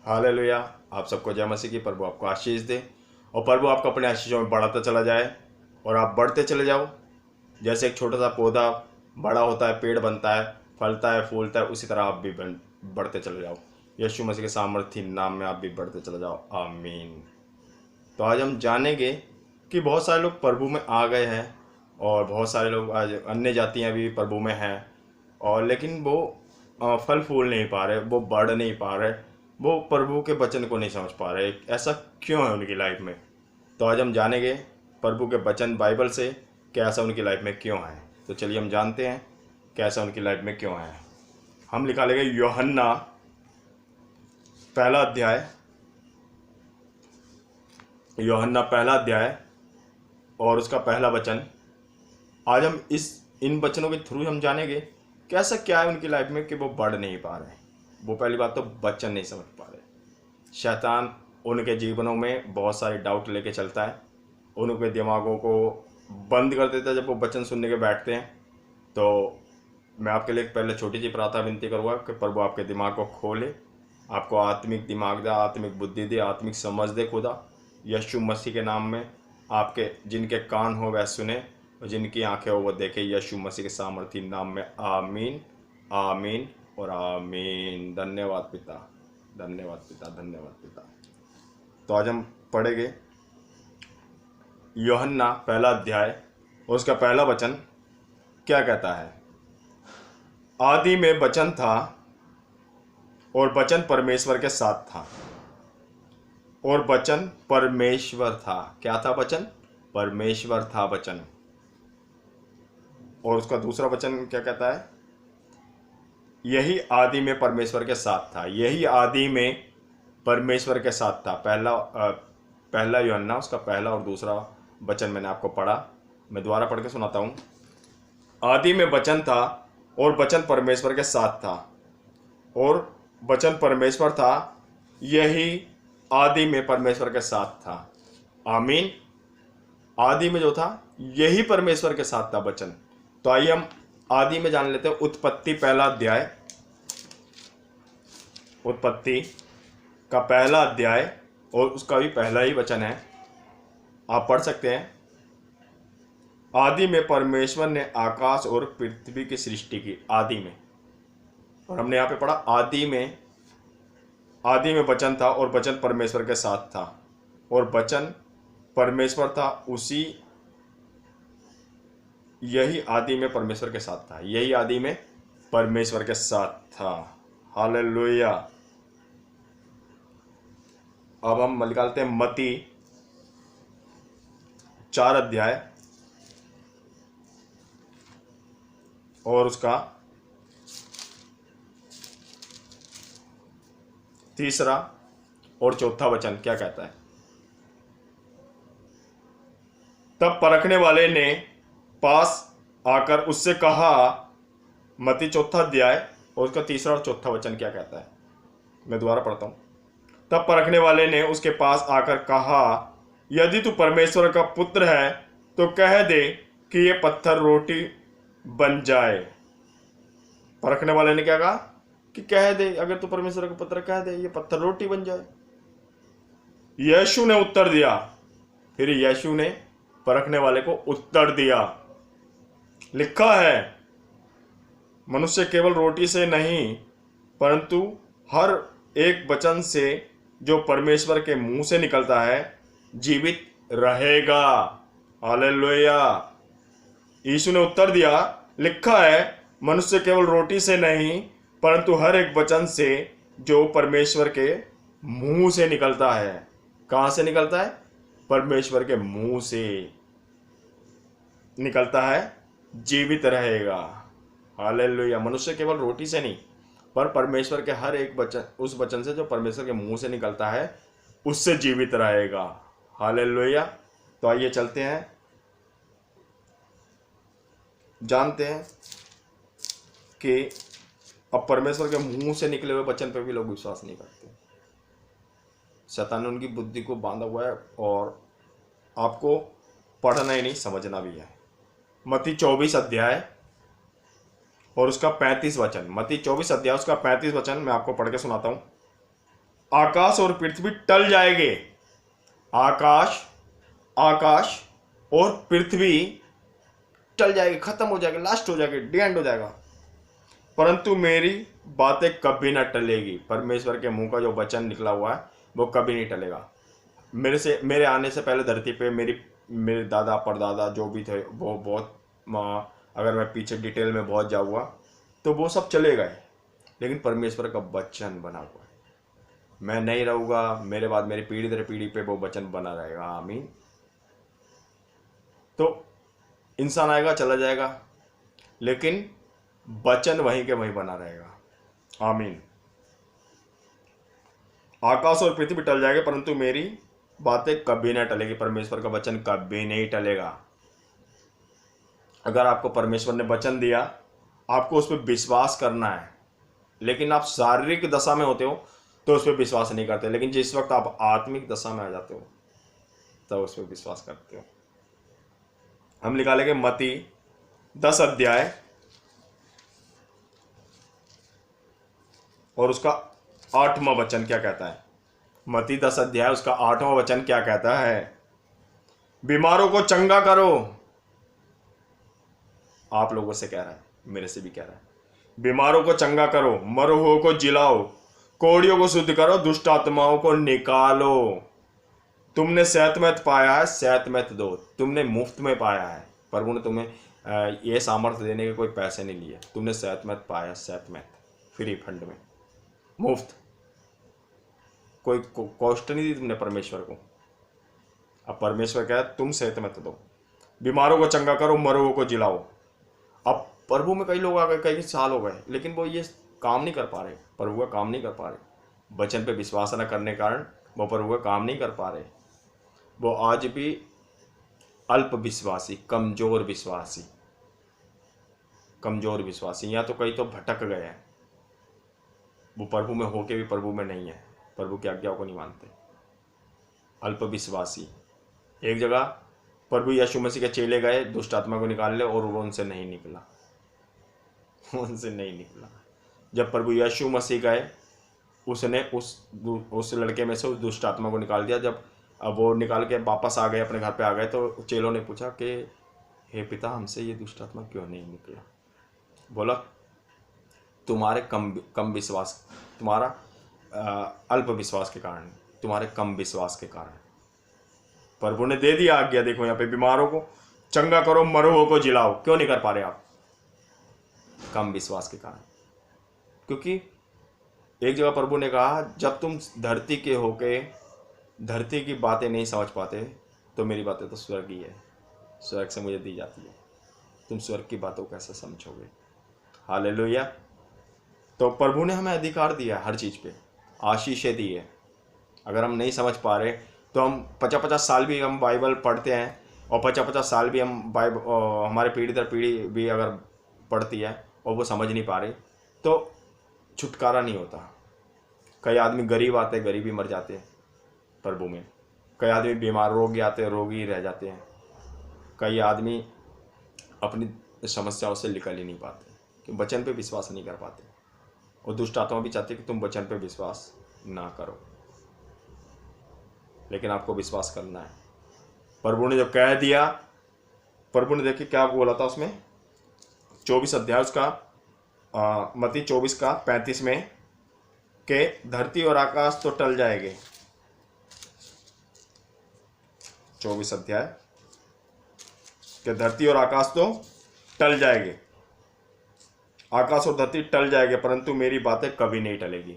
Hallelujah. आप सबको जय मसीह की। प्रभु आपको आशीष दे और प्रभु आपको अपने आशीषों में बढ़ाता चला जाए और आप बढ़ते चले जाओ। जैसे एक छोटा सा पौधा बड़ा होता है, पेड़ बनता है, फलता है, फूलता है, उसी तरह आप भी बढ़ते चले जाओ। यीशु मसीह के सामर्थ्य नाम में आप भी बढ़ते चले जाओ। आमीन। तो आज हम जानेंगे कि बहुत सारे लोग प्रभु में आ गए हैं और बहुत सारे लोग आज अन्य जातियां भी प्रभु में हैं, और लेकिन वो फल फूल नहीं पा रहे, वो बढ़ नहीं पा रहे, वो प्रभु के वचन को नहीं समझ पा रहे। ऐसा क्यों है उनकी लाइफ में? तो आज हम जानेंगे प्रभु के वचन बाइबल से कैसा उनकी लाइफ में क्यों है। तो चलिए हम जानते हैं कैसा उनकी लाइफ में क्यों है। हम लिखा लेंगे यूहन्ना पहला अध्याय, यूहन्ना पहला अध्याय और उसका पहला वचन। आज हम इन वचनों के थ्रू हम जानेंगे कैसा क्या है उनकी लाइफ में कि वो बढ़ नहीं पा रहे। वो पहली बात तो वचन नहीं समझ पा रहे। शैतान उनके जीवनों में बहुत सारे डाउट लेके चलता है, उनके दिमागों को बंद कर देता है जब वो वचन सुनने के बैठते हैं। तो मैं आपके लिए पहले छोटी सी प्रार्थना विनती करूँगा कि प्रभु आपके दिमाग को खोले, आपको आत्मिक दिमाग दे, आत्मिक बुद्धि दे, आत्मिक समझ दे खुदा, यीशु मसीह के नाम में। आपके जिनके कान हो वह सुने और जिनकी आंखें हो वो देखे, यीशु मसीह के सामर्थ्य नाम में। आमीन, आमीन और आमीन। धन्यवाद पिता, धन्यवाद पिता, धन्यवाद पिता। तो आज हम पढ़ेंगे यूहन्ना पहला अध्याय और उसका पहला वचन क्या कहता है। आदि में वचन था और वचन परमेश्वर के साथ था और वचन परमेश्वर था। क्या था वचन? परमेश्वर था वचन। और उसका दूसरा वचन क्या कहता है? यही आदि में परमेश्वर के साथ था। यही आदि में परमेश्वर के साथ था। पहला यूहन्ना उसका पहला और दूसरा वचन मैंने आपको पढ़ा, मैं दोबारा पढ़ के सुनाता हूँ। आदि में वचन था और वचन परमेश्वर के साथ था और वचन परमेश्वर था। यही आदि में परमेश्वर के साथ था। आमीन। आदि में जो था यही परमेश्वर के साथ था वचन। तो आइए हम आदि में जान लेते हैं। उत्पत्ति पहला अध्याय, उत्पत्ति का पहला अध्याय और उसका भी पहला ही वचन है, आप पढ़ सकते हैं। आदि में परमेश्वर ने आकाश और पृथ्वी की सृष्टि की। आदि में, और हमने यहाँ पे पढ़ा आदि में वचन था और वचन परमेश्वर के साथ था और वचन परमेश्वर था। उसी यही आदि में परमेश्वर के साथ था। यही आदि में परमेश्वर के साथ था। हालेलुया। अब हम निकालते हैं मत्ती 4 अध्याय और उसका तीसरा और चौथा वचन क्या कहता है। तब परखने वाले ने पास आकर उससे कहा, मत्ती 4 अध्याय और उसका तीसरा और चौथा वचन क्या कहता है, मैं दोबारा पढ़ता हूँ। तब परखने वाले ने उसके पास आकर कहा, यदि तू परमेश्वर का पुत्र है तो कह दे कि ये पत्थर रोटी बन जाए। परखने वाले ने क्या कहा कि कह दे, अगर तू परमेश्वर का पुत्र कह दे ये पत्थर रोटी बन जाए। यीशु ने उत्तर दिया, फिर यीशु ने परखने वाले को उत्तर दिया, लिखा है मनुष्य केवल रोटी से नहीं परंतु हर एक वचन से जो परमेश्वर के मुंह से निकलता है जीवित रहेगा। हालेलुया। यीशु ने उत्तर दिया, लिखा है मनुष्य केवल रोटी से नहीं परंतु हर एक वचन से जो परमेश्वर के मुंह से निकलता है। कहां से निकलता है? परमेश्वर के मुंह से निकलता है, जीवित रहेगा। हालेलुया। मनुष्य केवल रोटी से नहीं पर परमेश्वर के हर एक वचन, उस वचन से जो परमेश्वर के मुंह से निकलता है उससे जीवित रहेगा। हालेलुया। तो आइए चलते हैं, जानते हैं कि अब परमेश्वर के मुंह से निकले हुए वचन पर भी लोग विश्वास नहीं करते। शैतान ने उनकी बुद्धि को बांधा हुआ है और आपको पढ़ना ही नहीं समझना भी है। मत्ती 24 अध्याय और उसका 35 वचन। मत्ती 24 अध्याय उसका 35 वचन मैं आपको पढ़ के सुनाता हूँ। आकाश और पृथ्वी टल जाएंगे, आकाश आकाश और पृथ्वी टल जाएगी, खत्म हो जाएगी, लास्ट हो जाएगी, डी एंड हो जाएगा, परंतु मेरी बातें कभी ना टलेगी। परमेश्वर के मुंह का जो वचन निकला हुआ है वो कभी नहीं टलेगा। मेरे आने से पहले धरती पे मेरे दादा परदादा जो भी थे वो बहुत अगर मैं पीछे डिटेल में बहुत जाऊँगा तो वो सब चले गए, लेकिन परमेश्वर का वचन बना हुआ है। मैं नहीं रहूँगा, मेरे बाद मेरी पीढ़ी दर पीढ़ी पे वो वचन बना रहेगा। आमीन। तो इंसान आएगा चला जाएगा, लेकिन वचन वहीं के वहीं बना रहेगा। आमीन। आकाश और पृथ्वी टल जाएंगे परंतु मेरी बातें कभी नहीं टलेगी। परमेश्वर का वचन कभी नहीं टलेगा। अगर आपको परमेश्वर ने वचन दिया, आपको उस पर विश्वास करना है, लेकिन आप शारीरिक दशा में होते हो तो उस पर विश्वास नहीं करते, लेकिन जिस वक्त आप आत्मिक दशा में आ जाते हो तब उस पर विश्वास करते हो। हम निकालेंगे मत्ती 10 अध्याय और उसका 8वां वचन क्या कहता है। मत्ती 10 अध्याय उसका 8वां वचन क्या कहता है। बीमारों को चंगा करो। आप लोगों से कह रहा है, मेरे से भी कह रहा है। बीमारों को चंगा करो, मरे हुओं को जिलाओ, कोढ़ियों को शुद्ध करो, दुष्ट आत्माओं को निकालो। तुमने सेहतमंद पाया है, सेहतमंद दो। तुमने मुफ्त में पाया है, प्रभु ने तुम्हें ये सामर्थ्य देने के कोई पैसे नहीं लिए। तुमने सेहतमंद पाया, सेहतमंद फ्री फंड में, मुफ्त, कोई कॉस्ट नहीं दी तुमने परमेश्वर को। अब परमेश्वर कह तुम सेहतमंद दो, बीमारों को चंगा करो, मरे हुओं को जिलाओ। अब प्रभु में कई लोग आ गए, कई साल हो गए, लेकिन वो ये काम नहीं कर पा रहे, प्रभु का काम नहीं कर पा रहे। वचन पे विश्वास न करने के कारण वो प्रभु का काम नहीं कर पा रहे। वो आज भी अल्प विश्वासी, कमजोर विश्वासी, या तो कई तो भटक गए हैं। वो प्रभु में होके भी प्रभु में नहीं है, प्रभु की आज्ञाओं को नहीं मानते। अल्प विश्वासी। एक जगह प्रभु यीशु मसीह के चेले गए दुष्ट आत्मा को निकालने और वो उनसे नहीं निकला। जब प्रभु यीशु मसीह गए, उसने उस लड़के में से उस दुष्ट आत्मा को निकाल दिया। जब अब वो निकाल के वापस आ गए, अपने घर पे आ गए, तो चेलों ने पूछा कि हे पिता, हमसे ये दुष्ट आत्मा क्यों नहीं निकला। बोला तुम्हारे कम विश्वास, तुम्हारा अल्प विश्वास के कारण, तुम्हारे कम विश्वास के कारण। प्रभु ने दे दिया आज्ञा। देखो यहाँ पे, बीमारों को चंगा करो, मरे हुओं को जिलाओ। क्यों नहीं कर पा रहे आप? कम विश्वास के कारण। क्योंकि एक जगह प्रभु ने कहा, जब तुम धरती के होके धरती की बातें नहीं समझ पाते तो मेरी बातें तो स्वर्गीय है, स्वर्ग से मुझे दी जाती है। तुम स्वर्ग की बातों को कैसे समझोगे? हालेलुया। तो प्रभु ने हमें अधिकार दिया हर चीज़ पे, आशीषें दी है। अगर हम नहीं समझ पा रहे तो हम 50-50 साल भी हम बाइबल पढ़ते हैं, और 50-50 साल भी हम हमारे पीढ़ी दर पीढ़ी भी अगर पढ़ती है और वो समझ नहीं पा रहे तो छुटकारा नहीं होता। कई आदमी गरीब आते, गरीब ही मर जाते हैं प्रभु में। कई आदमी बीमार, रोगी आते, रोगी रह जाते हैं। कई आदमी अपनी समस्याओं से निकल ही नहीं पाते, कि वचन पे विश्वास नहीं कर पाते। और दुष्ट आत्मा भी चाहते कि तुम वचन पे विश्वास ना करो, लेकिन आपको विश्वास करना है। प्रभु ने जब कह दिया, प्रभु ने देखिए क्या बोला था उसमें, 24 अध्याय उसका मत्ती 24 का 35 में, कि धरती और आकाश तो टल जाएंगे। 24 अध्याय कि धरती और आकाश तो टल जाएंगे, आकाश और धरती टल जाएंगे, परंतु मेरी बातें कभी नहीं टलेगी।